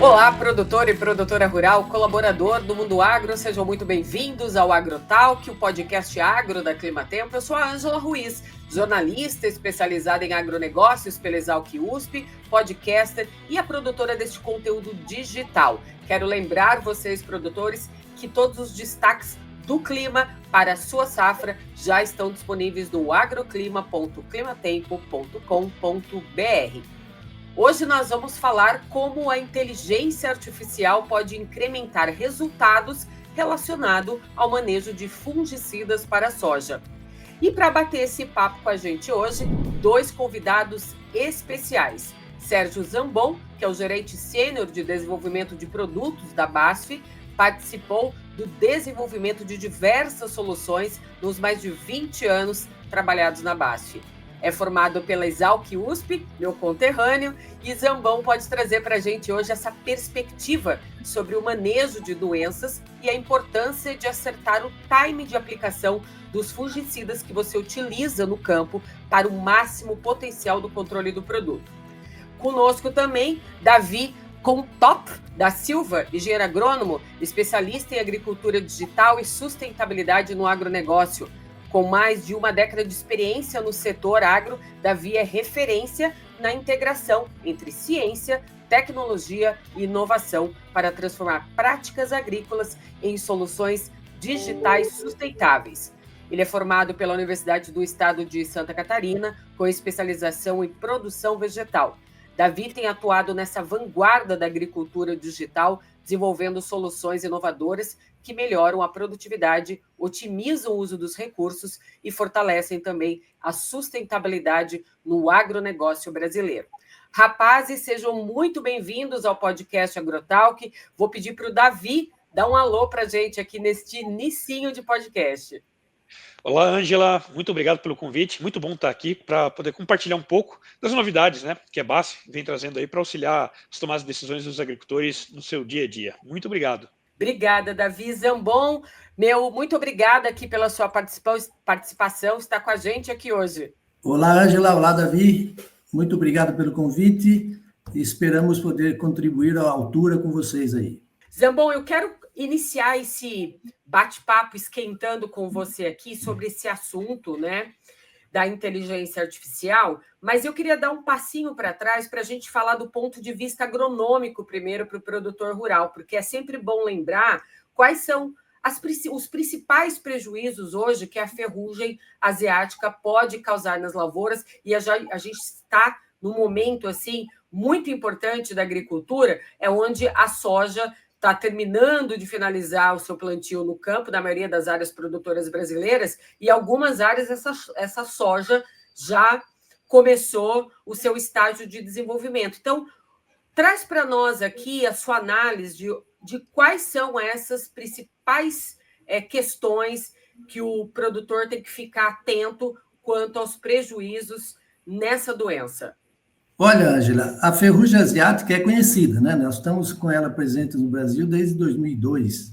Olá, produtor e produtora rural, colaborador do Mundo Agro, sejam muito bem-vindos ao AgroTalk, o podcast agro da Climatempo. Eu sou a Ângela Ruiz, jornalista especializada em agronegócios pela Exalc USP, podcaster e a produtora deste conteúdo digital. Quero lembrar vocês, produtores, que todos os destaques do clima para a sua safra já estão disponíveis no agroclima.climatempo.com.br. Hoje nós vamos falar como a inteligência artificial pode incrementar resultados relacionados ao manejo de fungicidas para a soja. E para bater esse papo com a gente hoje, dois convidados especiais. Sérgio Zambon, que é o gerente sênior de desenvolvimento de produtos da BASF, participou do desenvolvimento de diversas soluções nos mais de 20 anos trabalhados na BASF. É formado pela Exalc USP, meu conterrâneo, e Zambon pode trazer para a gente hoje essa perspectiva sobre o manejo de doenças e a importância de acertar o time de aplicação dos fungicidas que você utiliza no campo para o máximo potencial do controle do produto. Conosco também, Davi Contop da Silva, engenheiro agrônomo, especialista em agricultura digital e sustentabilidade no agronegócio. Com mais de uma década de experiência no setor agro, Davi é referência na integração entre ciência, tecnologia e inovação para transformar práticas agrícolas em soluções digitais sustentáveis. Ele é formado pela Universidade do Estado de Santa Catarina, com especialização em produção vegetal. Davi tem atuado nessa vanguarda da agricultura digital, desenvolvendo soluções inovadoras que melhoram a produtividade, otimizam o uso dos recursos e fortalecem também a sustentabilidade no agronegócio brasileiro. Rapazes, sejam muito bem-vindos ao podcast AgroTalk. Vou pedir para o Davi dar um alô para a gente aqui neste inicinho de podcast. Olá, Ângela, muito obrigado pelo convite. Muito bom estar aqui para poder compartilhar um pouco das novidades, que a BASF vem trazendo aí para auxiliar as tomadas de decisões dos agricultores no seu dia a dia. Muito obrigado. Obrigada, Davi Zambon. Muito obrigada aqui pela sua participação, está com a gente aqui hoje. Olá, Ângela. Olá, Davi. Muito obrigado pelo convite e esperamos poder contribuir à altura com vocês aí. Zambon, eu quero iniciar esse bate-papo esquentando com você aqui sobre esse assunto, da inteligência artificial, mas eu queria dar um passinho para trás para a gente falar do ponto de vista agronômico primeiro para o produtor rural, porque é sempre bom lembrar quais são os principais prejuízos hoje que a ferrugem asiática pode causar nas lavouras, e a gente está num momento assim muito importante da agricultura, é onde a soja está terminando de finalizar o seu plantio no campo, da maioria das áreas produtoras brasileiras, e algumas áreas essa soja já começou o seu estágio de desenvolvimento. Então, traz para nós aqui a sua análise de quais são essas principais questões que o produtor tem que ficar atento quanto aos prejuízos nessa doença. Olha, Ângela, a ferrugem asiática é conhecida, Nós estamos com ela presente no Brasil desde 2002,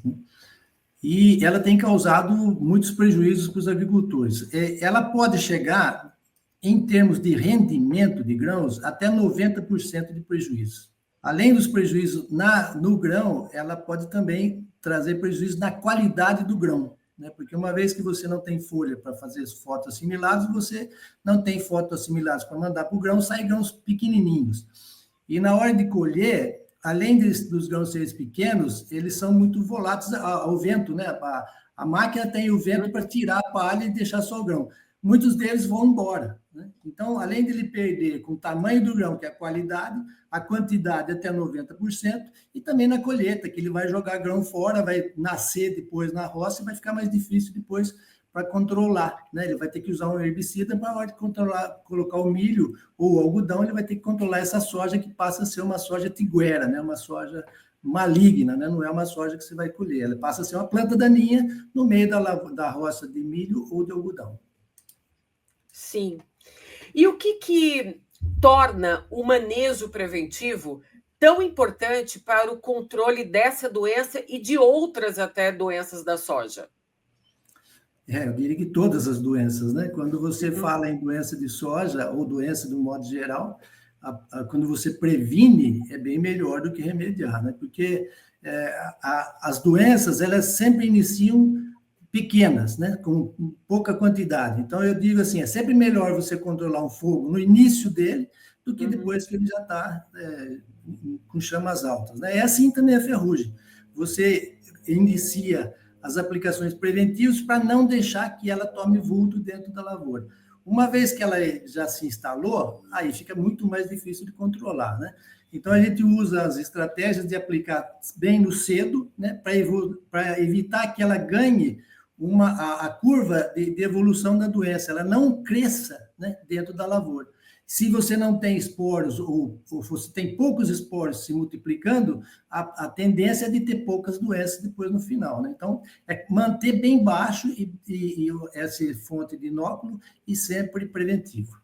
E ela tem causado muitos prejuízos para os agricultores. Ela pode chegar, em termos de rendimento de grãos, até 90% de prejuízo. Além dos prejuízos no grão, ela pode também trazer prejuízo na qualidade do grão. Porque uma vez que você não tem folha para fazer os fotoassimilados, você não tem fotoassimilados para mandar para o grão, saem grãos pequenininhos. E na hora de colher, além dos grãos serem pequenos, eles são muito voláteis ao vento, A máquina tem o vento para tirar a palha e deixar só o grão. Muitos deles vão embora. Então, além de ele perder com o tamanho do grão, que é a qualidade, a quantidade até 90%, e também na colheita, que ele vai jogar grão fora, vai nascer depois na roça e vai ficar mais difícil depois para controlar. Ele vai ter que usar um herbicida para, na hora de colocar o milho ou o algodão, ele vai ter que controlar essa soja que passa a ser uma soja tiguera, uma soja maligna, Não é uma soja que você vai colher, ela passa a ser uma planta daninha no meio da roça de milho ou de algodão. Sim. E o que torna o manejo preventivo tão importante para o controle dessa doença e de outras até doenças da soja? Eu diria que todas as doenças, Quando você fala em doença de soja ou doença de um modo geral, quando você previne, é bem melhor do que remediar, né? Porque as doenças, elas sempre iniciam pequenas, né? Com pouca quantidade. Então, eu digo assim, é sempre melhor você controlar um fogo no início dele do que depois que ele já está com chamas altas, né? É assim também a ferrugem. Você inicia as aplicações preventivas para não deixar que ela tome vulto dentro da lavoura. Uma vez que ela já se instalou, aí fica muito mais difícil de controlar, né? Então, a gente usa as estratégias de aplicar bem no cedo, né, para evitar que ela ganhe a curva de evolução da doença, ela não cresça, né, dentro da lavoura. Se você não tem esporos, ou você tem poucos esporos se multiplicando, a tendência é de ter poucas doenças depois no final, né? Então, é manter bem baixo e essa fonte de inóculo e sempre preventivo.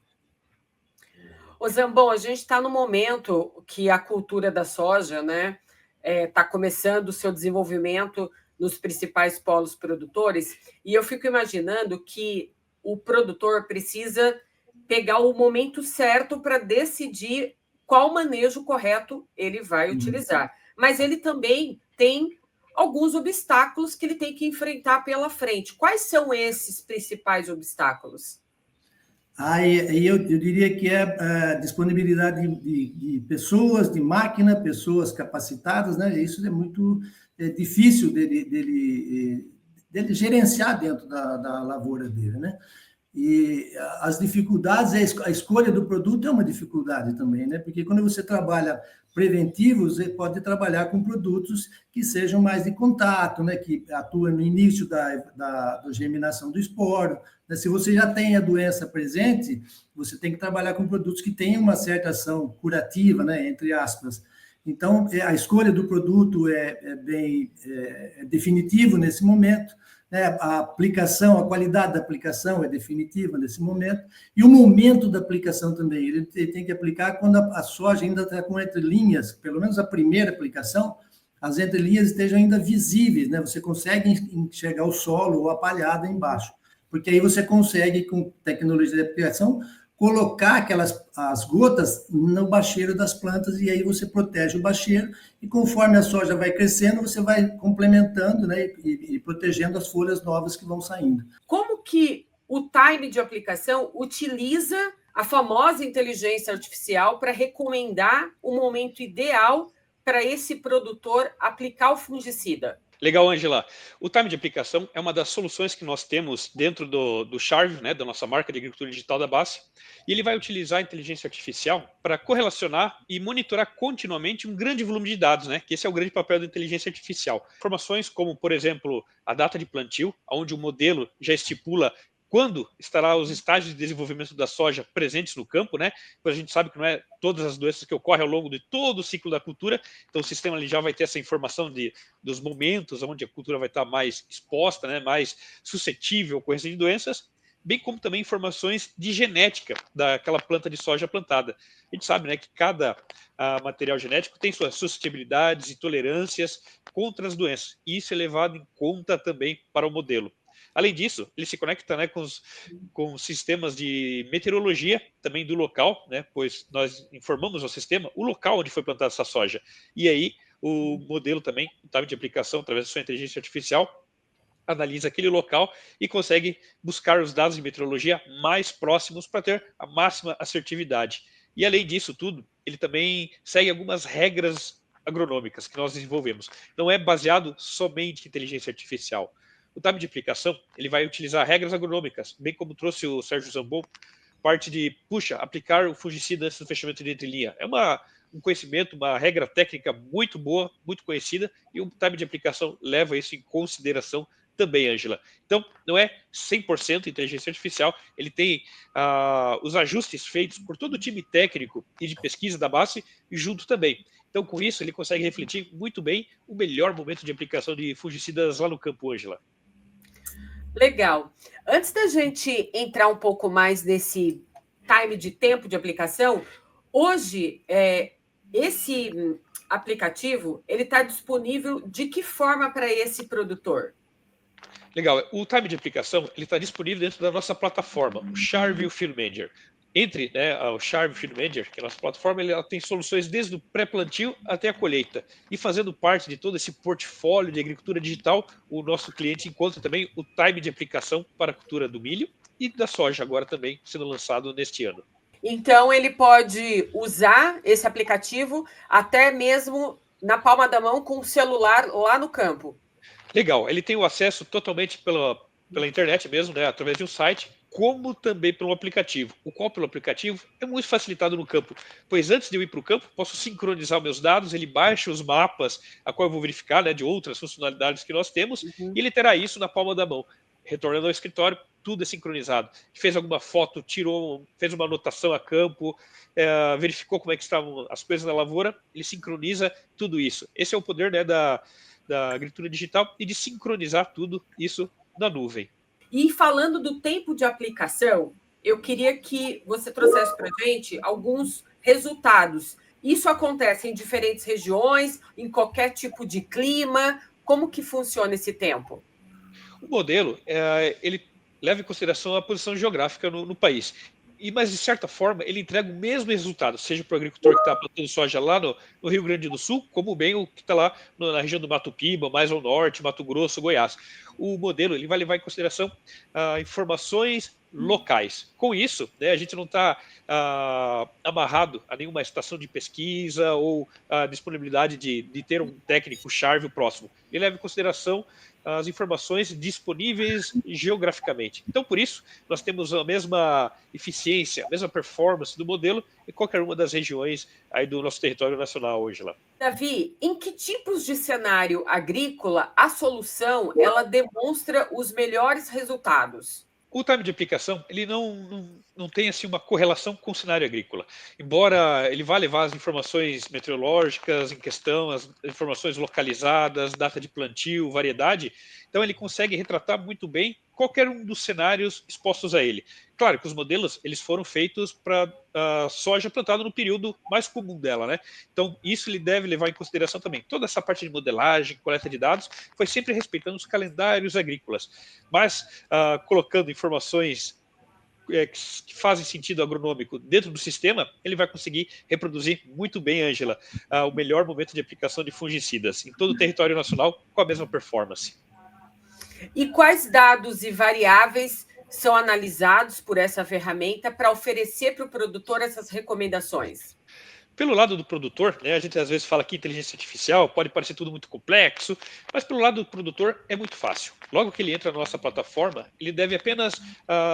Ô Zambon, a gente está no momento que a cultura da soja, né, está começando o seu desenvolvimento nos principais polos produtores, e eu fico imaginando que o produtor precisa pegar o momento certo para decidir qual manejo correto ele vai utilizar. Mas ele também tem alguns obstáculos que ele tem que enfrentar pela frente. Quais são esses principais obstáculos? Eu diria que é a disponibilidade de pessoas, de máquina, pessoas capacitadas, né? Isso é muito difícil dele gerenciar dentro da lavoura dele, né? E as dificuldades, a escolha do produto é uma dificuldade também, né? Porque quando você trabalha preventivo, você pode trabalhar com produtos que sejam mais de contato, né? Que atuam no início da germinação do esporo, né? Se você já tem a doença presente, você tem que trabalhar com produtos que tenham uma certa ação curativa, né? Entre aspas. Então, a escolha do produto é bem definitivo nesse momento. A aplicação, a qualidade da aplicação é definitiva nesse momento, e o momento da aplicação também. Ele tem que aplicar quando a soja ainda está com entrelinhas, pelo menos a primeira aplicação, as entrelinhas estejam ainda visíveis, né? Você consegue enxergar o solo ou a palhada embaixo, porque aí você consegue, com tecnologia de aplicação, colocar as gotas no bacheiro das plantas, e aí você protege o bacheiro, e conforme a soja vai crescendo, você vai complementando, né, e protegendo as folhas novas que vão saindo. Como que o time de aplicação utiliza a famosa inteligência artificial para recomendar o momento ideal para esse produtor aplicar o fungicida? Legal, Ângela. O time de aplicação é uma das soluções que nós temos dentro do Charve, né, da nossa marca de agricultura digital da BASF, e ele vai utilizar a inteligência artificial para correlacionar e monitorar continuamente um grande volume de dados, né, que esse é o grande papel da inteligência artificial. Informações como, por exemplo, a data de plantio, onde o modelo já estipula quando estará os estágios de desenvolvimento da soja presentes no campo, né? Porque a gente sabe que não é todas as doenças que ocorrem ao longo de todo o ciclo da cultura, então o sistema ali já vai ter essa informação dos momentos onde a cultura vai estar mais exposta, né? Mais suscetível à ocorrência de doenças, bem como também informações de genética daquela planta de soja plantada. A gente sabe, né, que cada material genético tem suas suscetibilidades e tolerâncias contra as doenças, e isso é levado em conta também para o modelo. Além disso, ele se conecta, né, com sistemas de meteorologia também do local, né, pois nós informamos ao sistema o local onde foi plantada essa soja. E aí o modelo também, o time de aplicação, através da sua inteligência artificial, analisa aquele local e consegue buscar os dados de meteorologia mais próximos para ter a máxima assertividade. E além disso tudo, ele também segue algumas regras agronômicas que nós desenvolvemos. Não é baseado somente em inteligência artificial. O time de aplicação, ele vai utilizar regras agronômicas, bem como trouxe o Sérgio Zambon, parte de, aplicar o fungicida antes do fechamento de entrelinha. É um conhecimento, uma regra técnica muito boa, muito conhecida, e o time de aplicação leva isso em consideração também, Ângela. Então, não é 100% inteligência artificial, ele tem os ajustes feitos por todo o time técnico e de pesquisa da base junto também. Então, com isso, ele consegue refletir muito bem o melhor momento de aplicação de fungicidas lá no campo, Ângela. Legal. Antes da gente entrar um pouco mais nesse time de tempo de aplicação, hoje esse aplicativo ele está disponível de que forma para esse produtor? Legal. O time de aplicação ele está disponível dentro da nossa plataforma, o Charville Field Manager. Entre, né, o Charm Field Manager, que é a nossa plataforma, ela tem soluções desde o pré-plantio até a colheita. E fazendo parte de todo esse portfólio de agricultura digital, o nosso cliente encontra também o time de aplicação para a cultura do milho e da soja, agora também sendo lançado neste ano. Então, ele pode usar esse aplicativo até mesmo na palma da mão com o celular lá no campo. Legal, ele tem o acesso totalmente pela internet mesmo, né, através de um site, como também pelo aplicativo. O qual pelo aplicativo é muito facilitado no campo, pois antes de eu ir para o campo, posso sincronizar meus dados, ele baixa os mapas, a qual eu vou verificar, né, de outras funcionalidades que nós temos, e ele terá isso na palma da mão. Retornando ao escritório, tudo é sincronizado. Fez alguma foto, fez uma anotação a campo, verificou como é que estavam as coisas na lavoura, ele sincroniza tudo isso. Esse é o poder, né, da agricultura digital e de sincronizar tudo isso na nuvem. E falando do tempo de aplicação, eu queria que você trouxesse para a gente alguns resultados. Isso acontece em diferentes regiões, em qualquer tipo de clima? Como que funciona esse tempo? O modelo, ele leva em consideração a posição geográfica no país. Mas, de certa forma, ele entrega o mesmo resultado, seja para o agricultor que está plantando soja lá no Rio Grande do Sul, como bem o que está lá na região do Mato Piba, mais ao norte, Mato Grosso, Goiás. O modelo ele vai levar em consideração informações locais. Com isso, né, a gente não está amarrado a nenhuma estação de pesquisa ou a disponibilidade de ter um técnico Charvio próximo. Ele leva em consideração as informações disponíveis geograficamente. Então, por isso, nós temos a mesma eficiência, a mesma performance do modelo em qualquer uma das regiões aí do nosso território nacional hoje lá. Davi, em que tipos de cenário agrícola a solução ela demonstra os melhores resultados? O time de aplicação, ele não tem assim, uma correlação com o cenário agrícola. Embora ele vá levar as informações meteorológicas em questão, as informações localizadas, data de plantio, variedade, então ele consegue retratar muito bem qualquer um dos cenários expostos a ele. Claro que os modelos eles foram feitos para a soja plantada no período mais comum dela, né? Então isso ele deve levar em consideração também. Toda essa parte de modelagem, coleta de dados, foi sempre respeitando os calendários agrícolas, mas colocando informações que fazem sentido agronômico dentro do sistema, ele vai conseguir reproduzir muito bem, Ângela, o melhor momento de aplicação de fungicidas em todo o território nacional com a mesma performance. E quais dados e variáveis são analisados por essa ferramenta para oferecer para o produtor essas recomendações? Pelo lado do produtor, né, a gente às vezes fala que inteligência artificial pode parecer tudo muito complexo, mas pelo lado do produtor é muito fácil. Logo que ele entra na nossa plataforma, ele deve apenas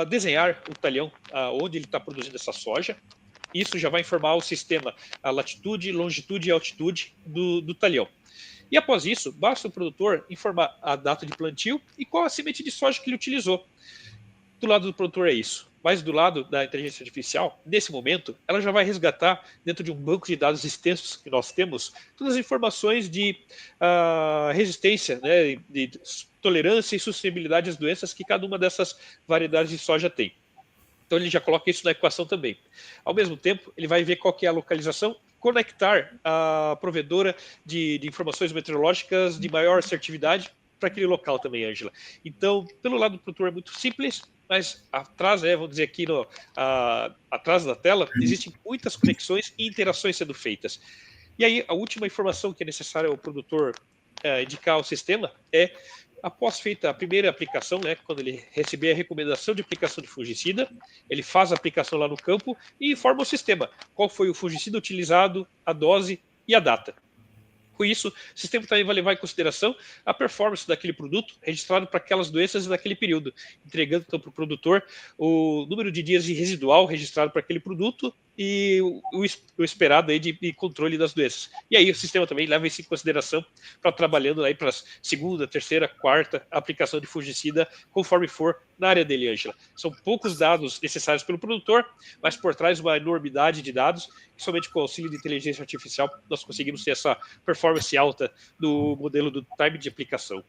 desenhar o talhão onde ele está produzindo essa soja. Isso já vai informar o sistema a latitude, longitude e altitude do talhão. E após isso, basta o produtor informar a data de plantio e qual a semente de soja que ele utilizou. Do lado do produtor é isso. Mas do lado da inteligência artificial, nesse momento, ela já vai resgatar, dentro de um banco de dados extensos que nós temos, todas as informações de resistência, né, de tolerância e sustentabilidade às doenças que cada uma dessas variedades de soja tem. Então ele já coloca isso na equação também. Ao mesmo tempo, ele vai ver qual que é a localização, conectar a provedora de informações meteorológicas de maior assertividade para aquele local também, Ângela. Então, pelo lado do produtor é muito simples, mas atrás, vamos dizer aqui, atrás da tela, existem muitas conexões e interações sendo feitas. E aí, a última informação que é necessária ao produtor indicar ao sistema é, após feita a primeira aplicação, né, quando ele receber a recomendação de aplicação de fungicida, ele faz a aplicação lá no campo e informa o sistema qual foi o fungicida utilizado, a dose e a data. Com isso, o sistema também vai levar em consideração a performance daquele produto registrado para aquelas doenças naquele período, entregando então para o produtor o número de dias de residual registrado para aquele produto e o esperado aí de controle das doenças. E aí o sistema também leva isso em consideração para trabalhando aí para a segunda, terceira, quarta aplicação de fungicida, conforme for na área dele, Ângela. São poucos dados necessários pelo produtor, mas por trás uma enormidade de dados, e somente com o auxílio de inteligência artificial nós conseguimos ter essa performance alta do modelo do time de aplicação.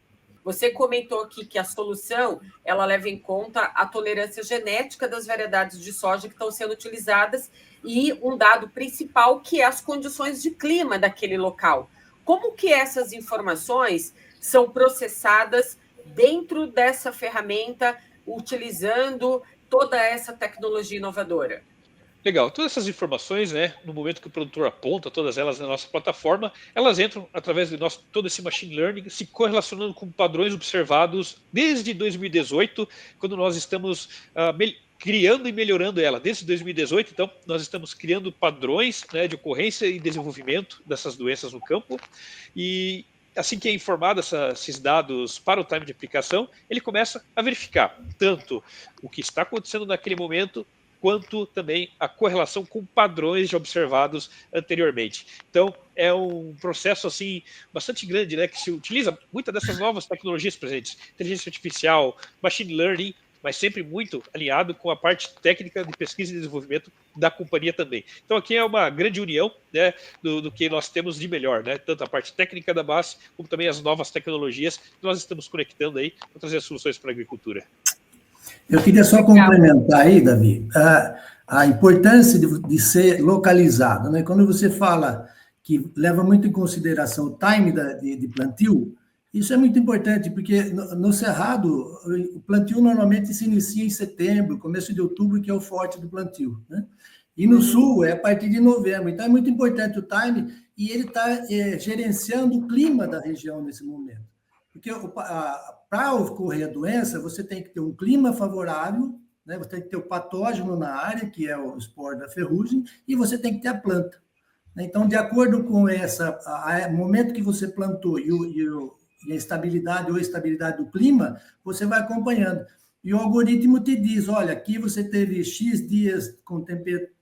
Você comentou aqui que a solução ela leva em conta a tolerância genética das variedades de soja que estão sendo utilizadas e um dado principal que é as condições de clima daquele local. Como que essas informações são processadas dentro dessa ferramenta, utilizando toda essa tecnologia inovadora? Legal, todas essas informações, né, no momento que o produtor aponta todas elas na nossa plataforma, elas entram através do nosso todo esse machine learning, se correlacionando com padrões observados desde 2018, quando nós estamos criando e melhorando ela. Desde 2018, então, nós estamos criando padrões, né, de ocorrência e desenvolvimento dessas doenças no campo, e assim que é informado esses dados para o time de aplicação, ele começa a verificar tanto o que está acontecendo naquele momento, quanto também a correlação com padrões já observados anteriormente. Então, é um processo assim bastante grande, né, que se utiliza muitas dessas novas tecnologias presentes, inteligência artificial, machine learning, mas sempre muito alinhado com a parte técnica de pesquisa e desenvolvimento da companhia também. Então, aqui é uma grande união, né, do que nós temos de melhor, né, tanto a parte técnica da base, como também as novas tecnologias que nós estamos conectando aí para trazer soluções para a agricultura. Eu queria só complementar aí, Davi, a importância de ser localizado, né? Quando você fala que leva muito em consideração o time de plantio, isso é muito importante, porque no Cerrado, o plantio normalmente se inicia em setembro, começo de outubro, que é o forte do plantio, né? E no Sul é a partir de novembro. Então é muito importante o time, e ele está gerenciando o clima da região nesse momento. Porque para ocorrer a doença, você tem que ter um clima favorável, né? Você tem que ter o patógeno na área, que é o esporo da ferrugem, e você tem que ter a planta. Então, de acordo com o momento que você plantou e a estabilidade ou estabilidade do clima, você vai acompanhando. E o algoritmo te diz, olha, aqui você teve X dias com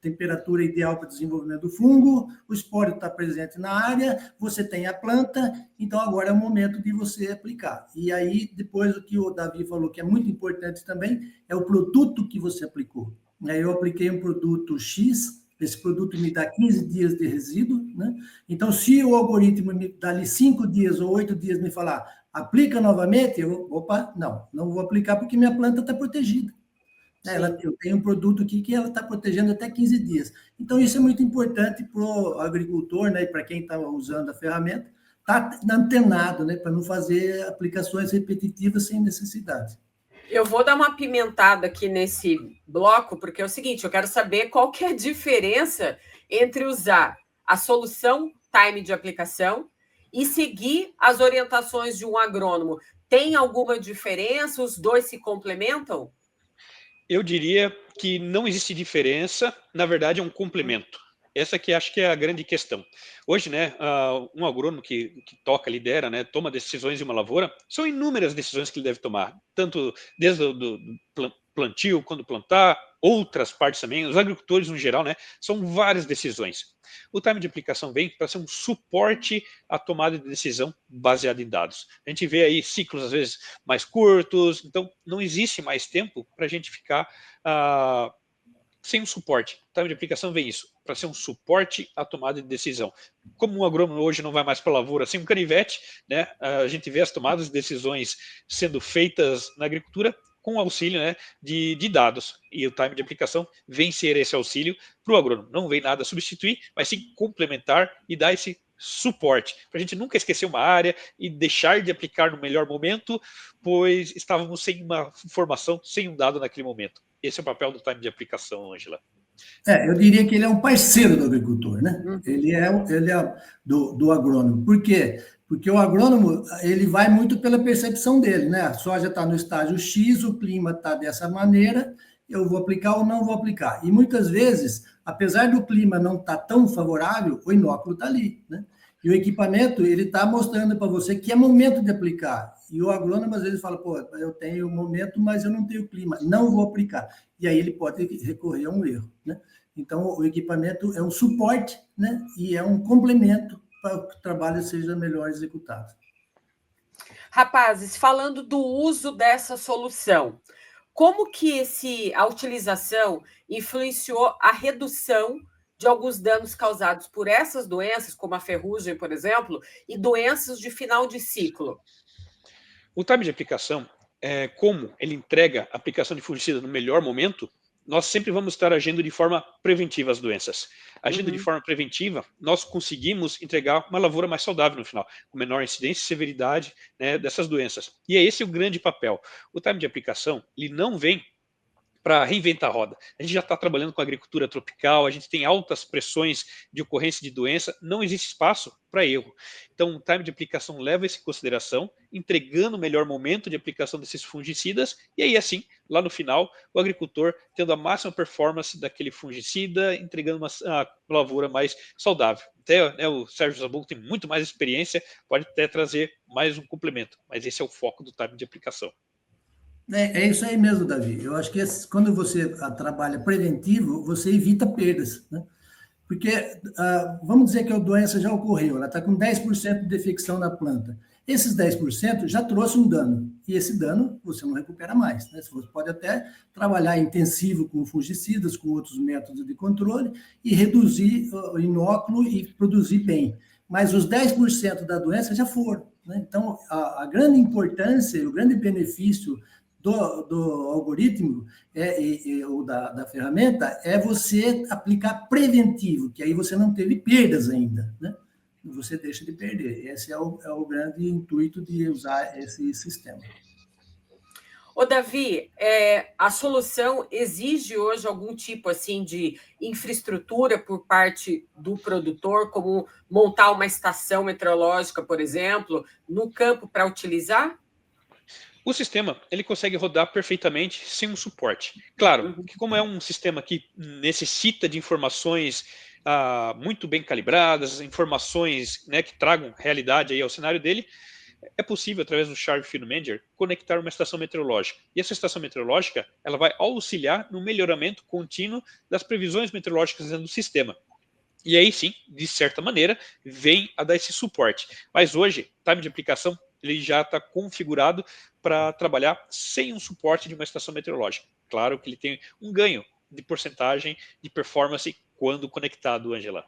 temperatura ideal para o desenvolvimento do fungo, o esporo está presente na área, você tem a planta, então agora é o momento de você aplicar. E aí, depois, o que o Davi falou, que é muito importante também, é o produto que você aplicou. Eu apliquei um produto X, esse produto me dá 15 dias de resíduo, né? Então, se o algoritmo me dá ali 5 dias ou 8 dias me falar, aplica novamente, não vou aplicar porque minha planta está protegida. Eu tenho um produto aqui que ela está protegendo até 15 dias. Então, isso é muito importante para o agricultor, né, e para quem está usando a ferramenta, estar antenado, né, para não fazer aplicações repetitivas sem necessidade. Eu vou dar uma pimentada aqui nesse bloco, porque é o seguinte, eu quero saber qual que é a diferença entre usar a solução time de aplicação e seguir as orientações de um agrônomo. Tem alguma diferença? Os dois se complementam? Eu diria que não existe diferença, na verdade é um complemento. Essa que acho que é a grande questão. Hoje, né, um agrônomo que toca, lidera, né, toma decisões em uma lavoura, são inúmeras decisões que ele deve tomar, tanto desde o plantio, quando plantar, outras partes também, os agricultores no geral, né, são várias decisões. O time de aplicação vem para ser um suporte à tomada de decisão baseada em dados. A gente vê aí ciclos, às vezes, mais curtos, então não existe mais tempo para a gente ficar sem um suporte. O time de aplicação vem isso, para ser um suporte à tomada de decisão. Como um agrônomo hoje não vai mais para a lavoura sem um canivete, né, a gente vê as tomadas de decisões sendo feitas na agricultura com auxílio, né, de dados. E o time de aplicação vem ser esse auxílio para o agrônomo. Não vem nada substituir, mas sim complementar e dar esse suporte, para a gente nunca esquecer uma área e deixar de aplicar no melhor momento, pois estávamos sem uma informação, sem um dado naquele momento. Esse é o papel do time de aplicação, Ângela. Eu diria que ele é um parceiro do agricultor, né? Ele é do agrônomo. Por quê? Porque o agrônomo, ele vai muito pela percepção dele, né? A soja está no estágio X, o clima está dessa maneira, eu vou aplicar ou não vou aplicar. E muitas vezes, apesar do clima não estar tão favorável, o inóculo está ali, né? E o equipamento, ele está mostrando para você que é momento de aplicar. E o agrônomo, às vezes, fala, eu tenho momento, mas eu não tenho clima, não vou aplicar. E aí ele pode recorrer a um erro, né? Então, o equipamento é um suporte, né? E é um complemento para que o trabalho seja melhor executado. Rapazes, falando do uso dessa solução, como que a utilização influenciou a redução de alguns danos causados por essas doenças, como a ferrugem, por exemplo, e doenças de final de ciclo? O time de aplicação, como ele entrega a aplicação de fungicida no melhor momento, nós sempre vamos estar agindo de forma preventiva às doenças. Agindo de forma preventiva, nós conseguimos entregar uma lavoura mais saudável no final, com menor incidência e severidade, né, dessas doenças. E é esse o grande papel. O time de aplicação, ele não vem para reinventar a roda. A gente já está trabalhando com agricultura tropical, a gente tem altas pressões de ocorrência de doença, não existe espaço para erro. Então, o time de aplicação leva isso em consideração, entregando o melhor momento de aplicação desses fungicidas, e aí, assim, lá no final, o agricultor tendo a máxima performance daquele fungicida, entregando uma lavoura mais saudável. Até, né, o Sérgio Zabug tem muito mais experiência, pode até trazer mais um complemento, mas esse é o foco do time de aplicação. É isso aí mesmo, Davi. Eu acho que quando você trabalha preventivo, você evita perdas, né? Porque, vamos dizer que a doença já ocorreu, ela está com 10% de defecção na planta. Esses 10% já trouxe um dano, e esse dano você não recupera mais, né? Você pode até trabalhar intensivo com fungicidas, com outros métodos de controle, e reduzir o inóculo e produzir bem. Mas os 10% da doença já foram, né? Então, a grande importância e o grande benefício do algoritmo ou da ferramenta é você aplicar preventivo, que aí você não teve perdas ainda, né? Você deixa de perder. Esse é o grande intuito de usar esse sistema. Ô, Davi, a solução exige hoje algum tipo assim de infraestrutura por parte do produtor, como montar uma estação meteorológica, por exemplo, no campo para utilizar? O sistema ele consegue rodar perfeitamente sem um suporte. Claro, que como é um sistema que necessita de informações muito bem calibradas, informações, né, que tragam realidade aí ao cenário dele, é possível, através do Sharp Field Manager, conectar uma estação meteorológica. E essa estação meteorológica ela vai auxiliar no melhoramento contínuo das previsões meteorológicas dentro do sistema. E aí sim, de certa maneira, vem a dar esse suporte. Mas hoje, o time de aplicação ele já está configurado para trabalhar sem um suporte de uma estação meteorológica. Claro que ele tem um ganho de porcentagem de performance quando conectado, Angela.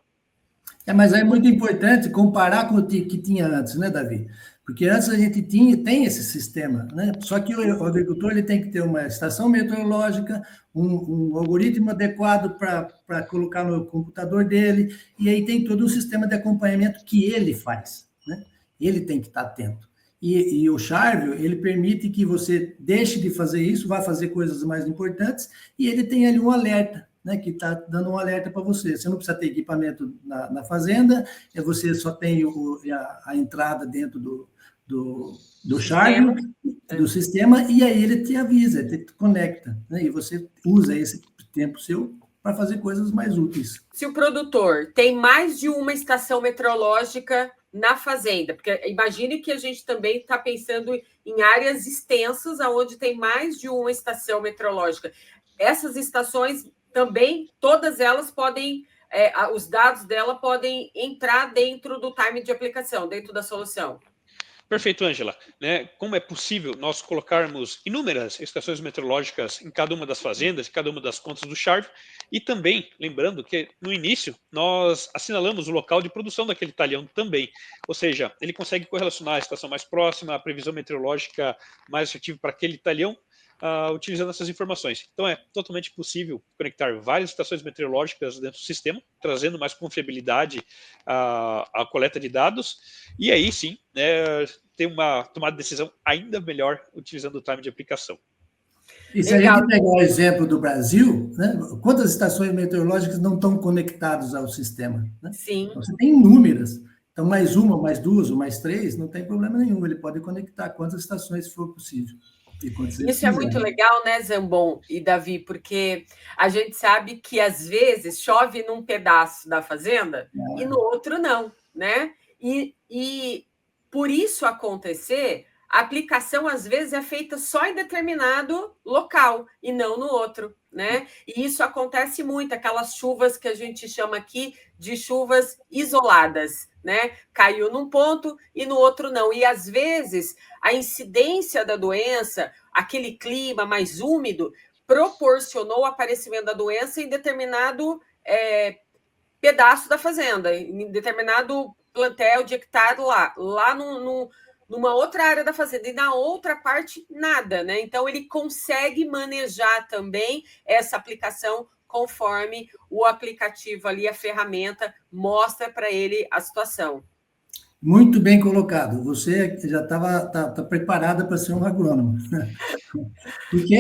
Mas é muito importante comparar com o que tinha antes, né, Davi? Porque antes a gente tem esse sistema, né? Só que o agricultor ele tem que ter uma estação meteorológica, um algoritmo adequado para colocar no computador dele, e aí tem todo um sistema de acompanhamento que ele faz, né? Ele tem que estar atento. E o Charvio, ele permite que você deixe de fazer isso, vá fazer coisas mais importantes, e ele tem ali um alerta, né, que está dando um alerta para você. Você não precisa ter equipamento na fazenda, você só tem a entrada dentro do Charvio, do sistema, e aí ele te avisa, ele te conecta, né, e você usa esse tempo seu para fazer coisas mais úteis. Se o produtor tem mais de uma estação meteorológica na fazenda, porque imagine que a gente também está pensando em áreas extensas onde tem mais de uma estação meteorológica. Essas estações também, todas elas podem, os dados dela podem entrar dentro do time de aplicação, dentro da solução. Perfeito, Angela. Né? Como é possível nós colocarmos inúmeras estações meteorológicas em cada uma das fazendas, em cada uma das contas do Sharp, e também, lembrando que no início nós assinalamos o local de produção daquele talhão também, ou seja, ele consegue correlacionar a estação mais próxima, a previsão meteorológica mais assertiva para aquele talhão, utilizando essas informações. Então é totalmente possível conectar várias estações meteorológicas dentro do sistema, trazendo mais confiabilidade à coleta de dados, e aí sim, ter uma tomada de decisão ainda melhor utilizando o time de aplicação. E se a gente pegar o exemplo do Brasil, né, quantas estações meteorológicas não estão conectadas ao sistema? Né? Sim. Então, você tem inúmeras. Então, mais uma, mais duas, ou mais três, não tem problema nenhum. Ele pode conectar quantas estações for possível. Isso é muito legal, né, Zambon e Davi, porque a gente sabe que às vezes chove num pedaço da fazenda e no outro não, né? E por isso acontecer, a aplicação às vezes é feita só em determinado local e não no outro, né? E isso acontece muito, aquelas chuvas que a gente chama aqui de chuvas isoladas, né? Caiu num ponto e no outro não. E às vezes a incidência da doença, aquele clima mais úmido, proporcionou o aparecimento da doença em determinado pedaço da fazenda, em determinado plantel de hectare lá numa outra área da fazenda, e na outra parte, nada, né? Então, ele consegue manejar também essa aplicação conforme o aplicativo ali, a ferramenta, mostra para ele a situação. Muito bem colocado. Você já estava tá preparada para ser um agrônomo. Porque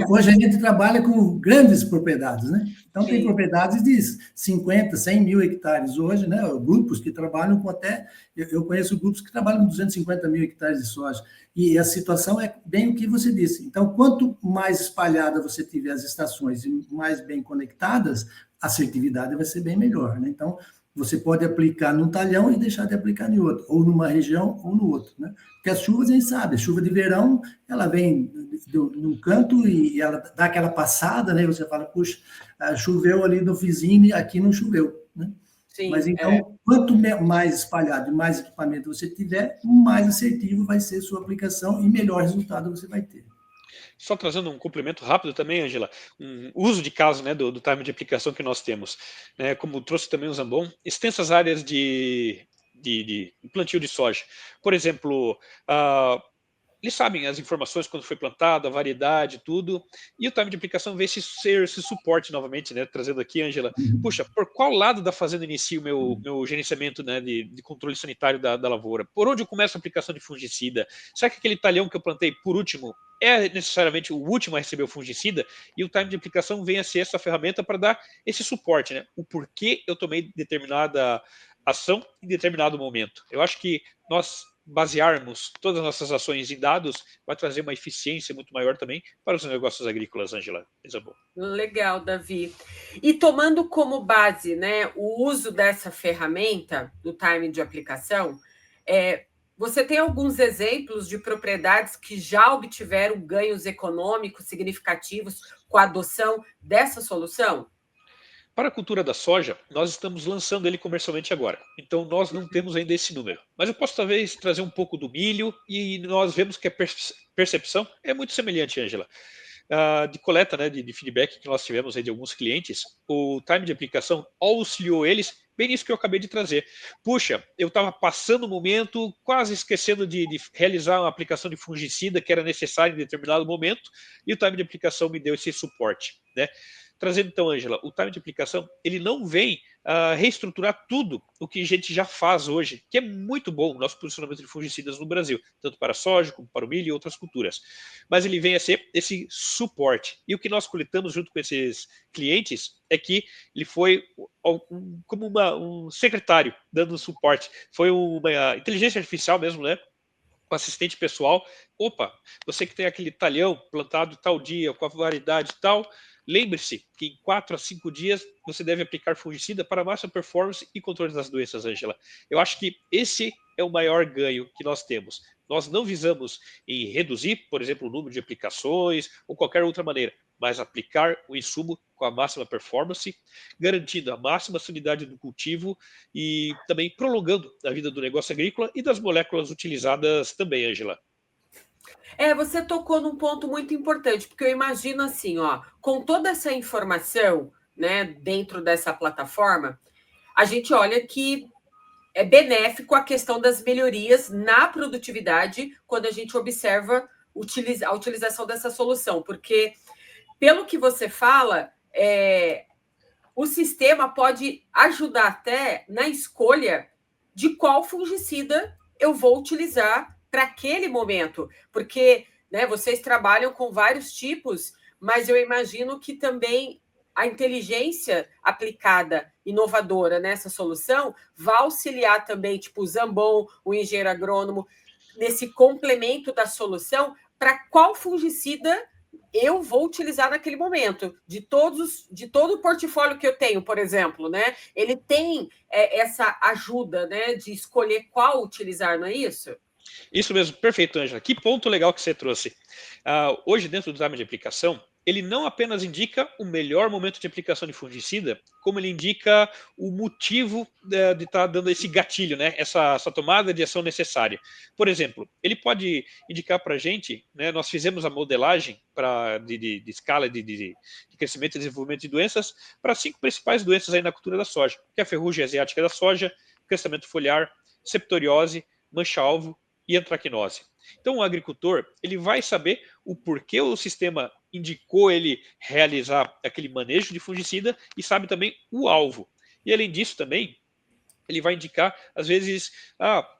hoje a gente trabalha com grandes propriedades, né? Então, tem Sim. propriedades de 50, 100 mil hectares hoje, né? Grupos que trabalham com até. Eu conheço grupos que trabalham com 250 mil hectares de soja. E a situação é bem o que você disse. Então, quanto mais espalhada você tiver as estações e mais bem conectadas, a assertividade vai ser bem melhor, né? Então, você pode aplicar num talhão e deixar de aplicar em outro, ou numa região ou no outro, né? Porque as chuvas, a gente sabe, a chuva de verão, ela vem num canto e ela dá aquela passada, né? Você fala, puxa, choveu ali no vizinho e aqui não choveu, né? Mas Sim, então, quanto mais espalhado e mais equipamento você tiver, mais assertivo vai ser a sua aplicação e melhor resultado você vai ter. Só trazendo um complemento rápido também, Angela, um uso de caso, né, do time de aplicação que nós temos, né, como trouxe também o Zambon, extensas áreas de plantio de soja. Por exemplo, eles sabem as informações quando foi plantada, a variedade, tudo, e o time de aplicação vem ser esse suporte novamente, né, trazendo aqui, Angela, puxa, por qual lado da fazenda inicia o meu gerenciamento, né, de controle sanitário da lavoura? Por onde eu começo a aplicação de fungicida? Será que aquele talhão que eu plantei por último é necessariamente o último a receber o fungicida? E o time de aplicação vem a ser essa ferramenta para dar esse suporte, né, o porquê eu tomei determinada ação em determinado momento. Eu acho que nós basearmos todas as nossas ações em dados vai trazer uma eficiência muito maior também para os negócios agrícolas, Angela. Isabel. legal, Davi. E tomando como base, né, o uso dessa ferramenta do time de aplicação, você tem alguns exemplos de propriedades que já obtiveram ganhos econômicos significativos com a adoção dessa solução? Para a cultura da soja, nós estamos lançando ele comercialmente agora, então nós não temos ainda esse número. Mas eu posso talvez trazer um pouco do milho e nós vemos que a percepção é muito semelhante, Angela. De coleta, né, de feedback que nós tivemos aí de alguns clientes, o time de aplicação auxiliou eles bem nisso que eu acabei de trazer. Puxa, eu estava passando o momento, quase esquecendo de realizar uma aplicação de fungicida que era necessária em determinado momento, e o time de aplicação me deu esse suporte, né? Trazendo então, Angela, o time de aplicação, ele não vem reestruturar tudo o que a gente já faz hoje, que é muito bom o nosso posicionamento de fungicidas no Brasil, tanto para a soja como para o milho e outras culturas. Mas ele vem a ser esse suporte. E o que nós coletamos junto com esses clientes é que ele foi como um secretário dando suporte. Foi uma inteligência artificial mesmo, né? Com assistente pessoal. Opa, você que tem aquele talhão plantado tal dia, com a variedade tal, lembre-se que em 4 a 5 dias você deve aplicar fungicida para máxima performance e controle das doenças, Angela. Eu acho que esse é o maior ganho que nós temos. Nós não visamos em reduzir, por exemplo, o número de aplicações ou qualquer outra maneira, mas aplicar o insumo com a máxima performance, garantindo a máxima sanidade do cultivo e também prolongando a vida do negócio agrícola e das moléculas utilizadas também, Angela. Você tocou num ponto muito importante, porque eu imagino assim, ó, com toda essa informação, né, dentro dessa plataforma, a gente olha que é benéfico a questão das melhorias na produtividade quando a gente observa a utilização dessa solução, porque, pelo que você fala, o sistema pode ajudar até na escolha de qual fungicida eu vou utilizar para aquele momento, porque, né, vocês trabalham com vários tipos, mas eu imagino que também a inteligência aplicada inovadora nessa solução vai auxiliar também, tipo o Zambon, o engenheiro agrônomo, nesse complemento da solução para qual fungicida eu vou utilizar naquele momento. De todo o portfólio que eu tenho, por exemplo, né? Ele tem essa ajuda, né, de escolher qual utilizar, não é isso? Isso mesmo, perfeito, Angela. Que ponto legal que você trouxe. Hoje, dentro do time de aplicação, ele não apenas indica o melhor momento de aplicação de fungicida, como ele indica o motivo de estar dando esse gatilho, né? Essa tomada de ação necessária. Por exemplo, ele pode indicar para a gente, né? Nós fizemos a modelagem de escala de crescimento e desenvolvimento de doenças para 5 principais doenças aí na cultura da soja, que é a ferrugem asiática da soja, crescimento foliar, septoriose, mancha-alvo e antracnose. Então, o agricultor ele vai saber o porquê o sistema indicou ele realizar aquele manejo de fungicida e sabe também o alvo. E, além disso, também, ele vai indicar, às vezes,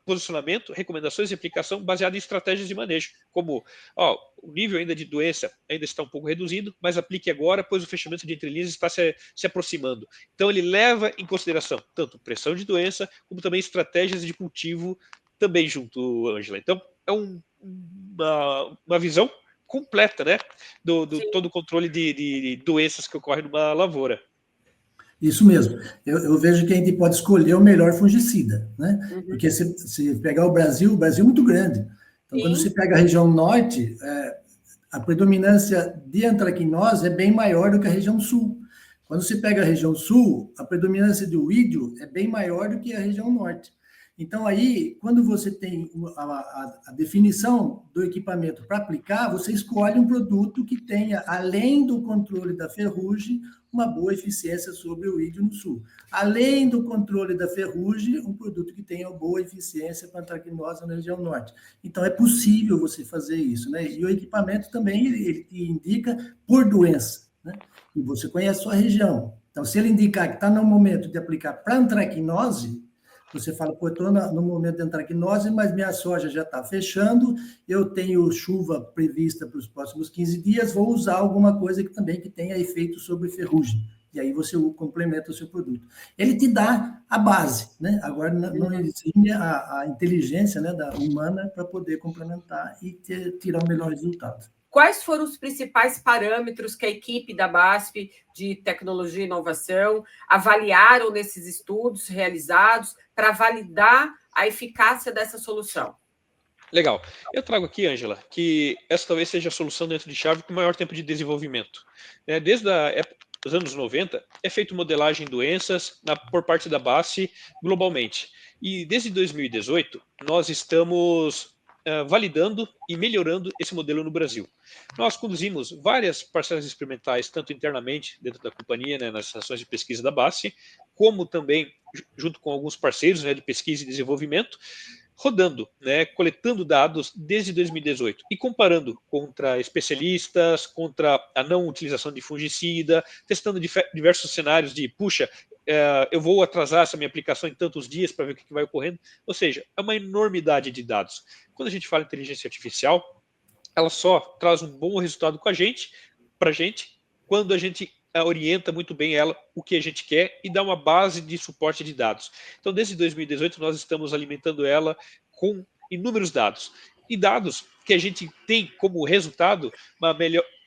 posicionamento, recomendações e aplicação baseado em estratégias de manejo, como o nível ainda de doença ainda está um pouco reduzido, mas aplique agora, pois o fechamento de entrelinhas está se aproximando. Então, ele leva em consideração tanto pressão de doença, como também estratégias de cultivo também junto, Ângela. Então, é uma visão completa, né, do todo o controle de doenças que ocorrem numa lavoura. Isso mesmo. Eu vejo que a gente pode escolher o melhor fungicida, né? Porque se pegar o Brasil é muito grande. Então, quando você pega a região norte, a predominância de antracnose é bem maior do que a região sul. Quando você pega a região sul, a predominância de oídio é bem maior do que a região norte. Então, aí, quando você tem a definição do equipamento para aplicar, você escolhe um produto que tenha, além do controle da ferrugem, uma boa eficiência sobre o oídio no sul. Além do controle da ferrugem, um produto que tenha boa eficiência para a antracnose na região norte. Então, é possível você fazer isso, né? E o equipamento também ele indica por doença, né? E você conhece a sua região. Então, se ele indicar que está no momento de aplicar para antracnose, você fala, pô, estou no momento de antracnose, mas minha soja já está fechando, eu tenho chuva prevista para os próximos 15 dias, vou usar alguma coisa que também tenha efeito sobre ferrugem. E aí você complementa o seu produto. Ele te dá a base, né? Agora não existe a inteligência, né, humana para poder complementar e tirar o melhor resultado. Quais foram os principais parâmetros que a equipe da BASF de Tecnologia e Inovação avaliaram nesses estudos realizados para validar a eficácia dessa solução? Legal. Eu trago aqui, Ângela, que essa talvez seja a solução dentro de chave com maior tempo de desenvolvimento. Desde os anos 90, é feita modelagem em doenças por parte da BASF globalmente. E desde 2018, nós estamos validando e melhorando esse modelo no Brasil. Nós conduzimos várias parcelas experimentais, tanto internamente dentro da companhia, né, nas estações de pesquisa da BASF, como também junto com alguns parceiros, né, de pesquisa e desenvolvimento, rodando, né, coletando dados desde 2018 e comparando contra especialistas, contra a não utilização de fungicida, testando diversos cenários de, puxa, eu vou atrasar essa minha aplicação em tantos dias para ver o que vai ocorrendo. Ou seja, é uma enormidade de dados. Quando a gente fala em inteligência artificial, ela só traz um bom resultado para a gente, quando a gente orienta muito bem ela o que a gente quer e dá uma base de suporte de dados. Então, desde 2018, nós estamos alimentando ela com inúmeros dados. E dados que a gente tem como resultado uma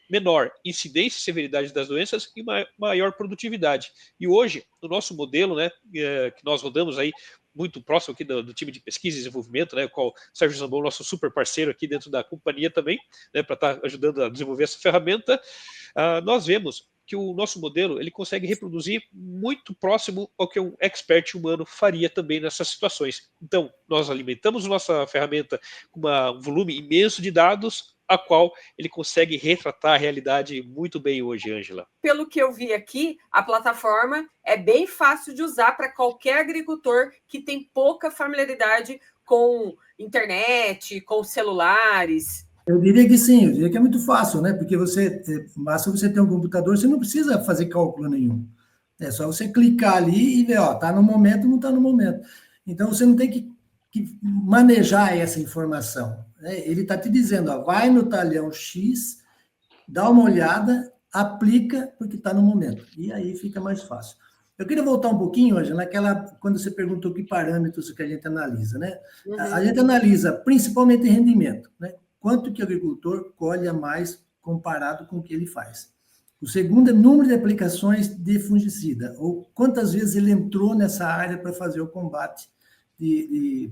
menor incidência e severidade das doenças e maior produtividade. E hoje, no nosso modelo, né, que nós rodamos aí, muito próximo aqui do time de pesquisa e desenvolvimento, né, qual o Sérgio Zambon, nosso super parceiro aqui dentro da companhia também, né, para estar ajudando a desenvolver essa ferramenta, nós vemos que o nosso modelo ele consegue reproduzir muito próximo ao que um expert humano faria também nessas situações. Então, nós alimentamos nossa ferramenta com um volume imenso de dados, a qual ele consegue retratar a realidade muito bem hoje, Ângela. Pelo que eu vi aqui, a plataforma é bem fácil de usar para qualquer agricultor que tem pouca familiaridade com internet, com celulares. Eu diria que sim, eu diria que é muito fácil, né? Porque basta você ter um computador, você não precisa fazer cálculo nenhum. É só você clicar ali e ver, ó, tá no momento, não tá no momento. Então, você não tem que manejar essa informação, né? Ele está te dizendo, ó, vai no talhão X, dá uma olhada, aplica, porque está no momento. E aí fica mais fácil. Eu queria voltar um pouquinho, Ângela, quando você perguntou que parâmetros que a gente analisa, né? A gente analisa principalmente rendimento, né? Quanto que o agricultor colhe a mais comparado com o que ele faz. O segundo é número de aplicações de fungicida, ou quantas vezes ele entrou nessa área para fazer o combate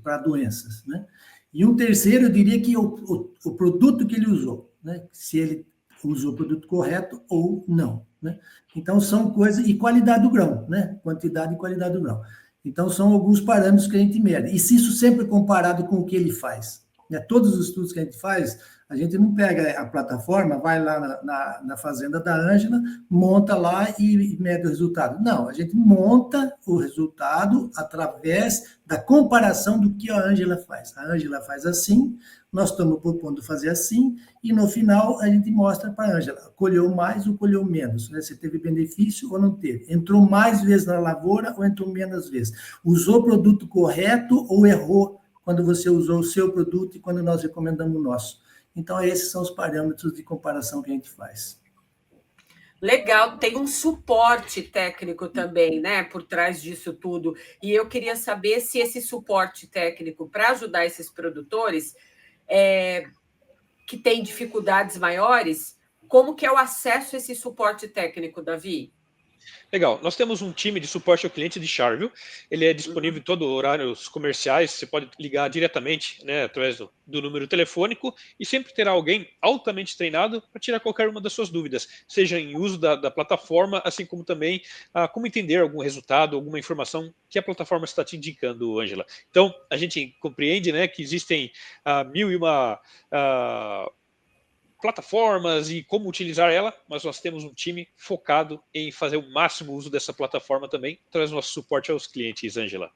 para doenças, né? E um terceiro, eu diria que o produto que ele usou, né? Se ele usou o produto correto ou não, né? Então, são coisas... E qualidade do grão, né? Quantidade e qualidade do grão. Então, são alguns parâmetros que a gente mede. E se isso sempre comparado com o que ele faz, né? Todos os estudos que a gente faz, a gente não pega a plataforma, vai lá na fazenda da Ângela, monta lá e mede o resultado. Não, a gente monta o resultado através da comparação do que a Ângela faz. A Ângela faz assim, nós estamos propondo fazer assim, e no final a gente mostra para a Ângela, colheu mais ou colheu menos, né? Você teve benefício ou não teve, entrou mais vezes na lavoura ou entrou menos vezes, usou o produto correto ou errou quando você usou o seu produto e quando nós recomendamos o nosso. Então, esses são os parâmetros de comparação que a gente faz. Legal, tem um suporte técnico também, né, por trás disso tudo. E eu queria saber se esse suporte técnico para ajudar esses produtores que têm dificuldades maiores, como que é o acesso a esse suporte técnico, Davi? Legal, nós temos um time de suporte ao cliente de Charville, ele é disponível em todos os horários comerciais, você pode ligar diretamente, né, através do número telefônico, e sempre terá alguém altamente treinado para tirar qualquer uma das suas dúvidas, seja em uso da plataforma, assim como também como entender algum resultado, alguma informação que a plataforma está te indicando, Ângela. Então, a gente compreende, né, que existem 1001 plataformas e como utilizar ela, mas nós temos um time focado em fazer o máximo uso dessa plataforma também, traz nosso suporte aos clientes, Ângela.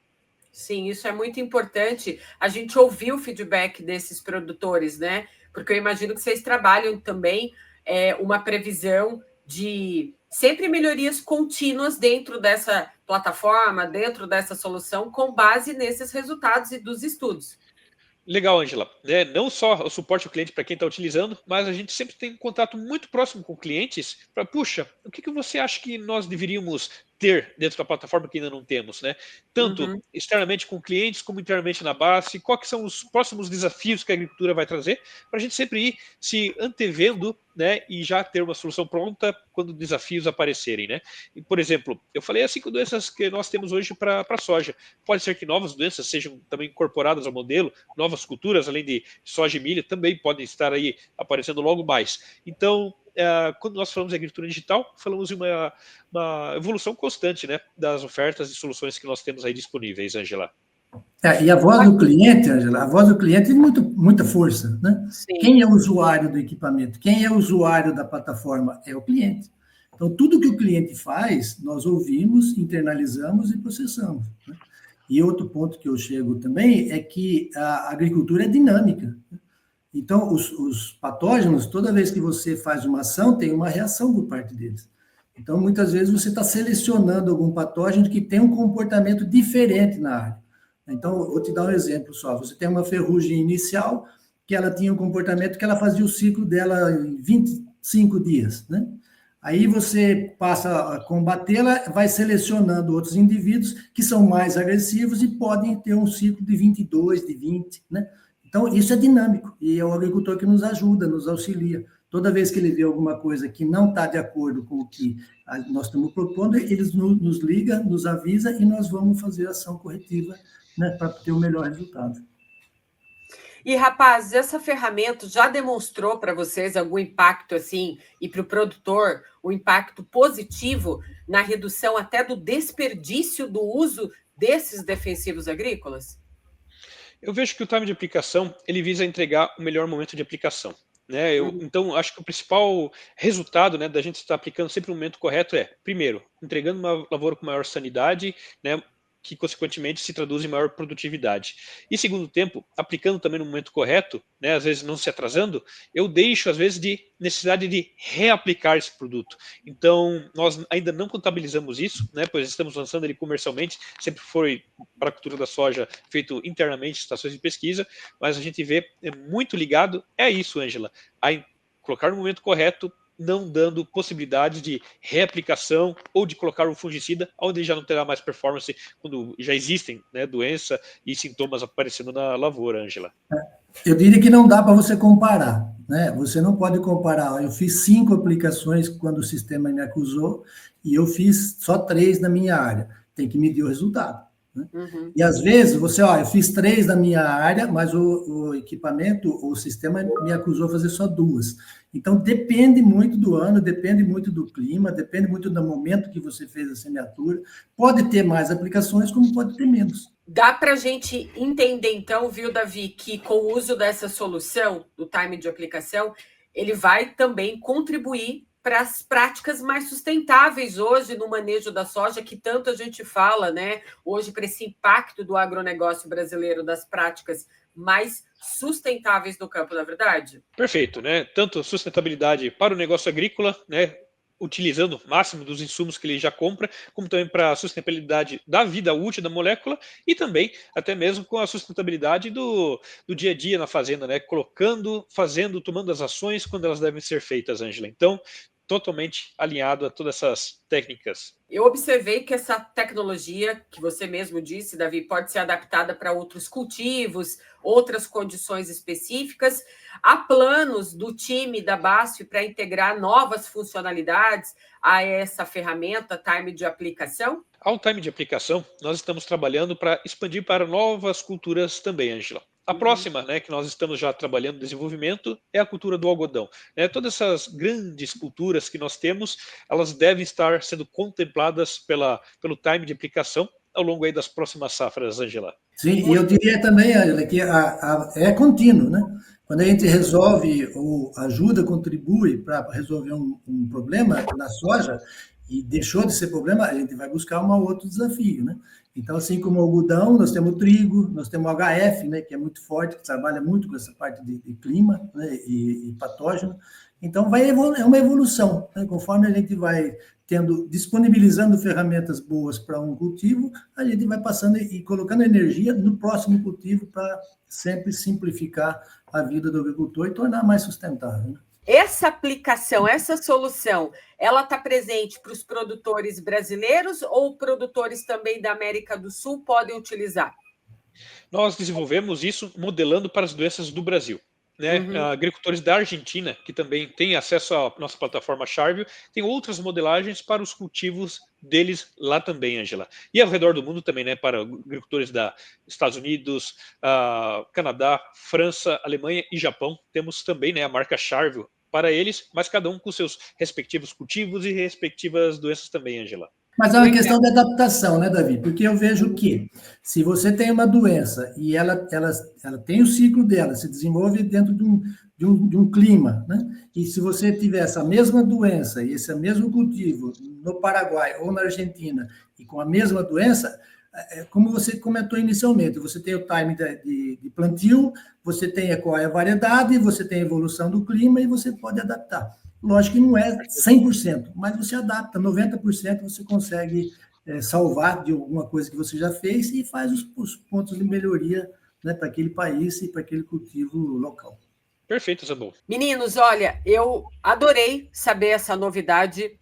Sim, isso é muito importante. A gente ouvir o feedback desses produtores, né? Porque eu imagino que vocês trabalham também uma previsão de sempre melhorias contínuas dentro dessa plataforma, dentro dessa solução, com base nesses resultados e dos estudos. Legal, Ângela. Não só o suporte ao cliente para quem está utilizando, mas a gente sempre tem um contato muito próximo com clientes para, puxa, o que você acha que nós deveríamos ter dentro da plataforma que ainda não temos, né? Tanto externamente com clientes como internamente na base, quais que são os próximos desafios que a agricultura vai trazer, para a gente sempre ir se antevendo, né, e já ter uma solução pronta quando desafios aparecerem, né? E, por exemplo, eu falei as 5 doenças que nós temos hoje para a soja. Pode ser que novas doenças sejam também incorporadas ao modelo, novas culturas, além de soja e milho, também podem estar aí aparecendo logo mais. Então, quando nós falamos de agricultura digital, falamos de uma evolução constante, né, das ofertas e soluções que nós temos aí disponíveis, Ângela. E a voz do cliente, Ângela, a voz do cliente tem muita força, né? Sim. Quem é o usuário do equipamento? Quem é o usuário da plataforma? É o cliente. Então, tudo que o cliente faz, nós ouvimos, internalizamos e processamos, né? E outro ponto que eu chego também é que a agricultura é dinâmica. Então, os patógenos, toda vez que você faz uma ação, tem uma reação por parte deles. Então, muitas vezes você está selecionando algum patógeno que tem um comportamento diferente na área. Então, vou te dar um exemplo só. Você tem uma ferrugem inicial, que ela tinha um comportamento que ela fazia o ciclo dela em 25 dias, né? Aí você passa a combatê-la, vai selecionando outros indivíduos que são mais agressivos e podem ter um ciclo de 22, de 20, né? Então, isso é dinâmico, e é o agricultor que nos ajuda, nos auxilia. Toda vez que ele vê alguma coisa que não está de acordo com o que nós estamos propondo, ele nos liga, nos avisa, e nós vamos fazer a ação corretiva, né, para ter o melhor resultado. E, rapazes, essa ferramenta já demonstrou para vocês algum impacto, assim, e para o produtor, um impacto positivo na redução até do desperdício do uso desses defensivos agrícolas? Eu vejo que o time de aplicação, ele visa entregar o melhor momento de aplicação, né? Então, acho que o principal resultado, né, da gente estar aplicando sempre no momento correto é, primeiro, entregando uma lavoura com maior sanidade, né, que consequentemente se traduz em maior produtividade. E segundo tempo, aplicando também no momento correto, né, às vezes não se atrasando, eu deixo às vezes de necessidade de reaplicar esse produto. Então, nós ainda não contabilizamos isso, né, pois estamos lançando ele comercialmente, sempre foi para a cultura da soja feito internamente, estações de pesquisa, mas a gente vê muito ligado, é isso, Ângela, a colocar no momento correto, não dando possibilidade de reaplicação ou de colocar um fungicida, onde já não terá mais performance quando já existem, né, doença e sintomas aparecendo na lavoura, Ângela. Eu diria que não dá para você comparar, né? Você não pode comparar. Eu fiz 5 aplicações quando o sistema me acusou e eu fiz só 3 na minha área. Tem que medir o resultado, né? E às vezes eu fiz 3 na minha área, mas o equipamento, o sistema me acusou fazer só 2. Então, depende muito do ano, depende muito do clima, depende muito do momento que você fez a semeadura. Pode ter mais aplicações, como pode ter menos. Dá para a gente entender, então, viu, Davi, que com o uso dessa solução, do time de aplicação, ele vai também contribuir para as práticas mais sustentáveis hoje no manejo da soja, que tanto a gente fala, né? Hoje, para esse impacto do agronegócio brasileiro, das práticas mais sustentáveis no campo, na verdade? Perfeito, né? Tanto sustentabilidade para o negócio agrícola, né? Utilizando o máximo dos insumos que ele já compra, como também para a sustentabilidade da vida útil da molécula e também até mesmo com a sustentabilidade do dia a dia na fazenda, né? Colocando, fazendo, tomando as ações quando elas devem ser feitas, Ângela. Então, totalmente alinhado a todas essas técnicas. Eu observei que essa tecnologia, que você mesmo disse, Davi, pode ser adaptada para outros cultivos, outras condições específicas. Há planos do time da BASF para integrar novas funcionalidades a essa ferramenta Time de aplicação? Ao time de aplicação, nós estamos trabalhando para expandir para novas culturas também, Ângela. A próxima, né, que nós estamos já trabalhando no desenvolvimento é a cultura do algodão. Todas essas grandes culturas que nós temos, elas devem estar sendo contempladas pelo time de aplicação ao longo aí das próximas safras, Ângela. Sim, e eu diria também, Ângela, que é contínuo, né? Quando a gente resolve ou ajuda, contribui para resolver um problema na soja e deixou de ser problema, a gente vai buscar um outro desafio, né? Então, assim como o algodão, nós temos o trigo, nós temos o HF, né, que é muito forte, que trabalha muito com essa parte de clima, né, e patógeno. Então, é uma evolução, né? Conforme a gente vai disponibilizando ferramentas boas para um cultivo, a gente vai passando e colocando energia no próximo cultivo para sempre simplificar a vida do agricultor e tornar mais sustentável, né? Essa aplicação, essa solução, ela está presente para os produtores brasileiros ou produtores também da América do Sul podem utilizar? Nós desenvolvemos isso modelando para as doenças do Brasil. Né? Agricultores da Argentina, que também têm acesso à nossa plataforma Charvio, tem outras modelagens para os cultivos deles lá também, Ângela. E ao redor do mundo também, né? Para agricultores dos Estados Unidos, Canadá, França, Alemanha e Japão, temos também, né, a marca Charvio para eles, mas cada um com seus respectivos cultivos e respectivas doenças também, Ângela. Mas é uma questão de adaptação, né, Davi? Porque eu vejo que se você tem uma doença e ela tem o ciclo dela, se desenvolve dentro de um clima, né? E se você tiver essa mesma doença e esse mesmo cultivo no Paraguai ou na Argentina e com a mesma doença, como você comentou inicialmente, você tem o time de plantio, você tem qual é a variedade, você tem a evolução do clima e você pode adaptar. Lógico que não é 100%, mas você adapta, 90% você consegue salvar de alguma coisa que você já fez e faz os pontos de melhoria, né, para aquele país e para aquele cultivo local. Perfeito, Zabô. Meninos, olha, eu adorei saber essa novidade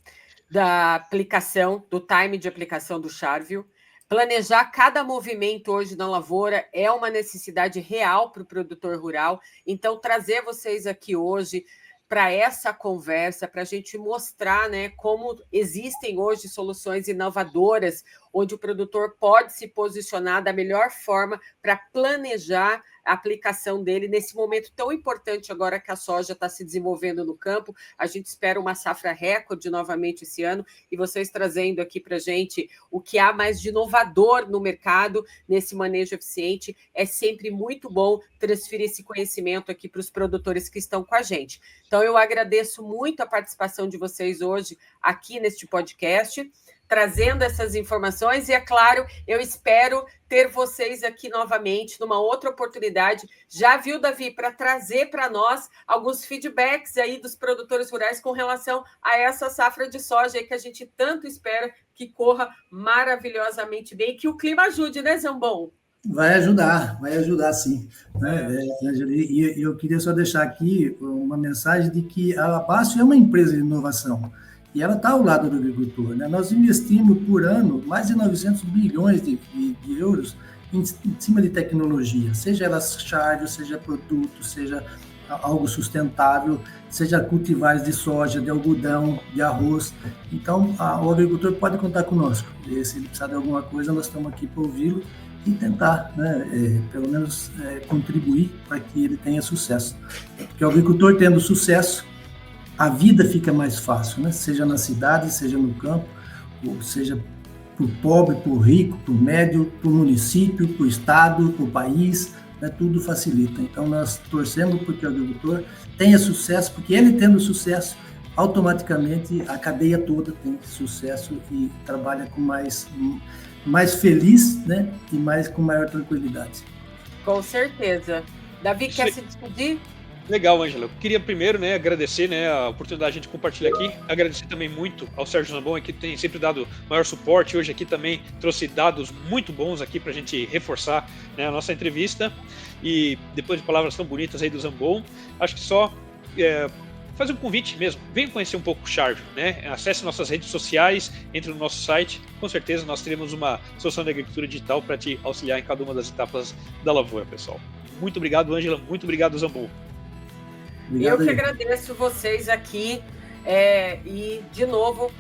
da aplicação, do time de aplicação do Charvio. Planejar cada movimento hoje na lavoura é uma necessidade real para o produtor rural. Então, trazer vocês aqui hoje para essa conversa, para a gente mostrar, né, como existem hoje soluções inovadoras, onde o produtor pode se posicionar da melhor forma para planejar a aplicação dele nesse momento tão importante agora que a soja está se desenvolvendo no campo. A gente espera uma safra recorde novamente esse ano e vocês trazendo aqui para a gente o que há mais de inovador no mercado nesse manejo eficiente. É sempre muito bom transferir esse conhecimento aqui para os produtores que estão com a gente. Então, eu agradeço muito a participação de vocês hoje aqui neste podcast, trazendo essas informações e, é claro, eu espero ter vocês aqui novamente numa outra oportunidade. Já viu, Davi, para trazer para nós alguns feedbacks aí dos produtores rurais com relação a essa safra de soja aí que a gente tanto espera que corra maravilhosamente bem, que o clima ajude, né, Zambon? Vai ajudar sim. Né? E eu queria só deixar aqui uma mensagem de que a BASF é uma empresa de inovação. E ela está ao lado do agricultor, né? Nós investimos por ano mais de 900 bilhões de euros em cima de tecnologia, seja ela Charvio, seja produto, seja algo sustentável, seja cultivares de soja, de algodão, de arroz. Então, o agricultor pode contar conosco. E se ele precisar de alguma coisa, nós estamos aqui para ouvi-lo e tentar, né, pelo menos, contribuir para que ele tenha sucesso. Porque o agricultor tendo sucesso, a vida fica mais fácil, né? Seja na cidade, seja no campo, ou seja para o pobre, para o rico, para o médio, para o município, para o estado, para o país, né? Tudo facilita. Então, nós torcemos porque o agricultor tenha sucesso, porque ele tendo sucesso, automaticamente a cadeia toda tem sucesso e trabalha com mais feliz, né? E com maior tranquilidade. Com certeza. Davi, quer se despedir? Legal, Ângela. Eu queria primeiro, né, agradecer, né, a oportunidade de a gente compartilhar aqui. Agradecer também muito ao Sérgio Zambon, que tem sempre dado maior suporte. Hoje aqui também trouxe dados muito bons aqui para a gente reforçar, né, a nossa entrevista. E depois de palavras tão bonitas aí do Zambon, acho que só fazer um convite mesmo. Venha conhecer um pouco o Charvio, né? Acesse nossas redes sociais, entre no nosso site. Com certeza nós teremos uma solução de agricultura digital para te auxiliar em cada uma das etapas da lavoura, pessoal. Muito obrigado, Ângela. Muito obrigado, Zambon. Eu que agradeço vocês aqui e, de novo,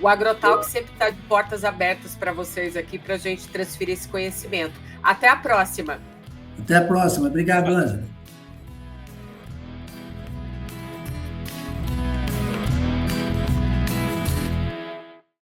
o Agrotalk sempre está de portas abertas para vocês aqui, para a gente transferir esse conhecimento. Até a próxima. Até a próxima. Obrigado, Ângela.